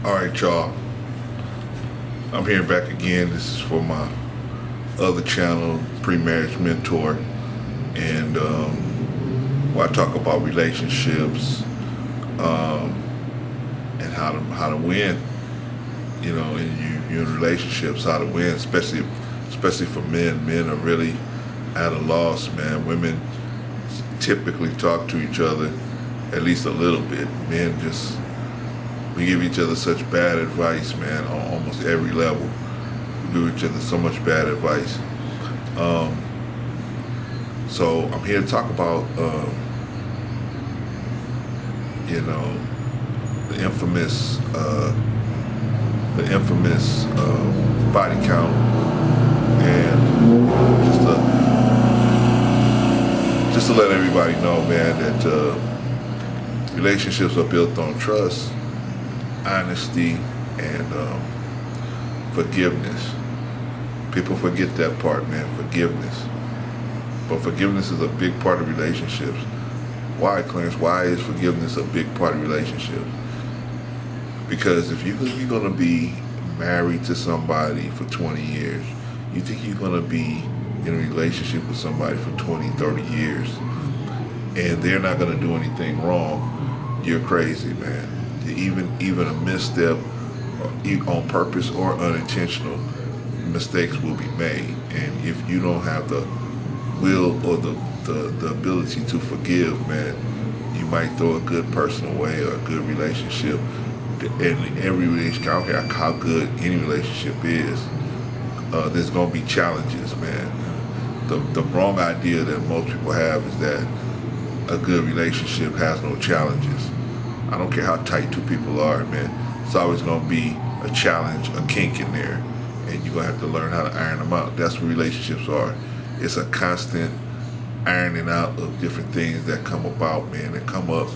All right, y'all. I'm here back again. This is for my other channel, Pre-Marriage Mentor, and where I talk about relationships and how to win. You know, in relationships, how to win, especially for men. Men are really at a loss, man. Women typically talk to each other at least a little bit. Men just we give each other such bad advice, man, on almost every level. We give each other so much bad advice. Um, so I'm here to talk about, you know, the infamous, body count, and just to let everybody know, man, that relationships are built on trust, honesty, and forgiveness. People forget that part, man, forgiveness. But forgiveness is a big part of relationships. Why, Clarence? Why is forgiveness a big part of relationships? Because if you're going to be married to somebody for 20 years, you think you're going to be in a relationship with somebody for 20, 30 years, and they're not going to do anything wrong, you're crazy, man. Even a misstep, on purpose or unintentional, mistakes will be made. And if you don't have the will or the ability to forgive, man, you might throw a good person away or a good relationship. And every relationship, I don't care how good any relationship is, there's going to be challenges, man. The wrong idea that most people have is that a good relationship has no challenges. I don't care how tight two people are, man. It's always going to be a challenge, a kink in there, and you're going to have to learn how to iron them out. That's what relationships are. It's a constant ironing out of different things that come about, man, that come up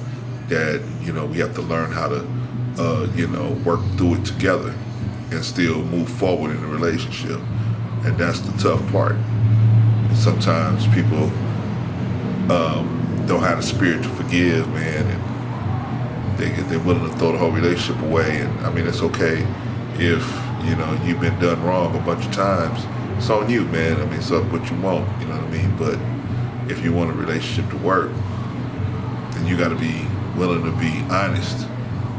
that, we have to learn how to, work through it together and still move forward in the relationship. And that's the tough part. And sometimes people don't have the spirit to forgive, man, and they're willing to throw the whole relationship away. And I mean, it's okay if you've been done wrong a bunch of times. It's on you, man. I mean, it's up what you want. You know what I mean? But if you want a relationship to work, then you got to be willing to be honest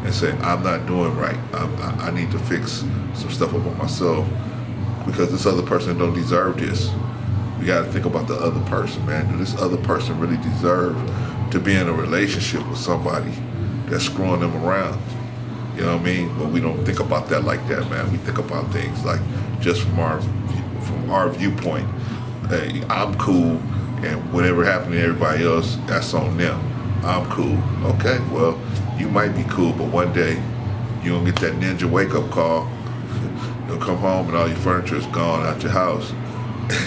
and say, I'm not doing right. I need to fix some stuff about myself because this other person don't deserve this. We got to think about the other person, man. Do this other person really deserve to be in a relationship with somebody that's screwing them around? You know what I mean? But we don't think about that like that, man. We think about things like just from our viewpoint. Hey, I'm cool, and whatever happened to everybody else, that's on them. I'm cool. Okay, well, you might be cool, but one day you're gonna get that ninja wake-up call. You'll come home and all your furniture is gone out your house,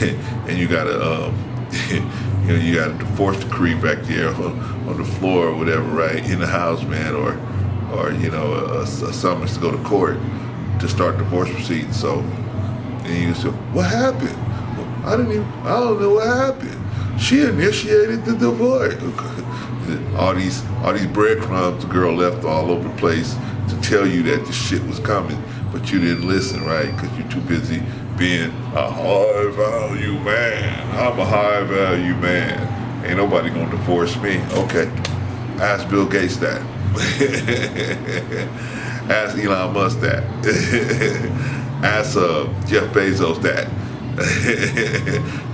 and you gotta, you got a divorce decree back there on the floor or whatever, right, in the house, man, or a summons to go to court to start divorce proceedings. So, and you say, what happened? Well, I don't know what happened. She initiated the divorce. All these breadcrumbs the girl left all over the place to tell you that the shit was coming, but you didn't listen, right? Because you're too busy being a high value man. I'm a high value man. Ain't nobody gonna divorce me. Okay, ask Bill Gates that. Ask Elon Musk that. Ask Jeff Bezos that.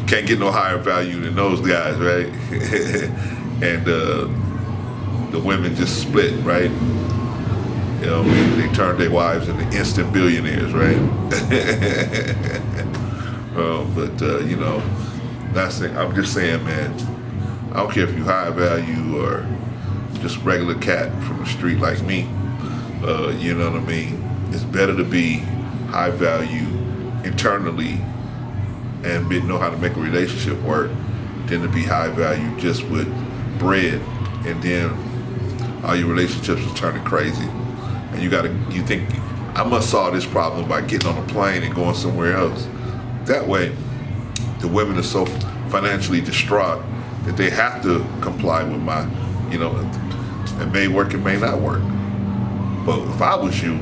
Can't get no higher value than those guys, right? And the women just split, right? They turned their wives into instant billionaires, right? I'm just saying, man, I don't care if you high value or just regular cat from the street like me, you know what I mean? It's better to be high value internally and know how to make a relationship work than to be high value just with bread, and then all your relationships are turning crazy. And you think, I must solve this problem by getting on a plane and going somewhere else. That way, the women are so financially distraught that they have to comply with it may work, it may not work. But if I was you,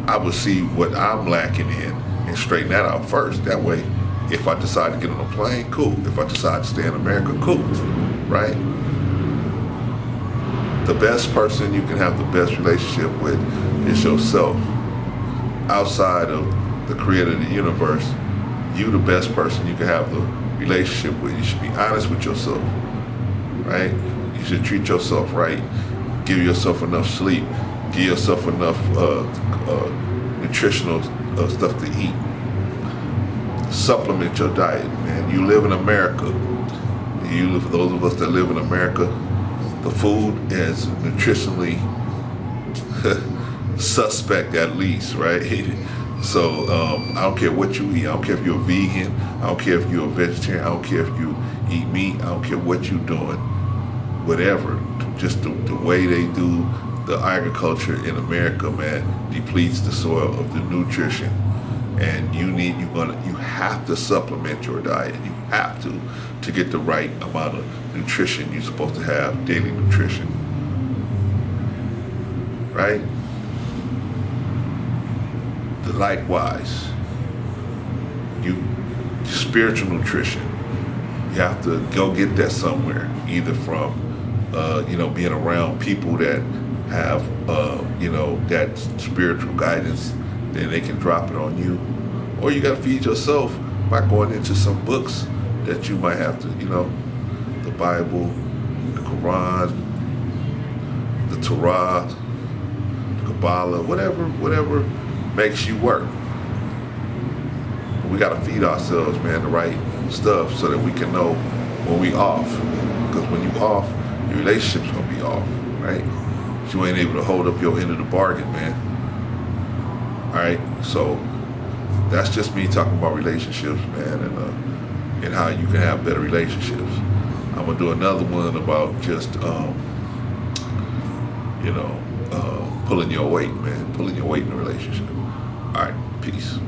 I would see what I'm lacking in and straighten that out first. That way, if I decide to get on a plane, cool. If I decide to stay in America, cool, right? The best person you can have the best relationship with is yourself. Outside of the creator of the universe, you the best person you can have the relationship with. You should be honest with yourself, right? You should treat yourself right. Give yourself enough sleep. Give yourself enough nutritional stuff to eat. Supplement your diet, man. You live in America. For those of us that live in America, the food is nutritionally suspect at least, right? So I don't care what you eat. I don't care if you're a vegan. I don't care if you're a vegetarian. I don't care if you eat meat. I don't care what you're doing. Whatever. Just the way they do the agriculture in America, man, depletes the soil of the nutrition. And you have to supplement your diet. You have to get the right amount of nutrition you're supposed to have, daily nutrition. Right? Likewise, spiritual nutrition, you have to go get that somewhere, either from being around people that have that spiritual guidance, then they can drop it on you, or you got to feed yourself by going into some books that you might have to, the Bible, the Quran, the Torah, the Kabbalah, whatever makes you work. But we got to feed ourselves, man, the right stuff so that we can know when we off. Because when you off, your relationship's gonna be off, right? You ain't able to hold up your end of the bargain, man. All right, so that's just me talking about relationships, man, and how you can have better relationships. I'm gonna do another one about just pulling your weight, man, pulling your weight in a relationship. All right, peace.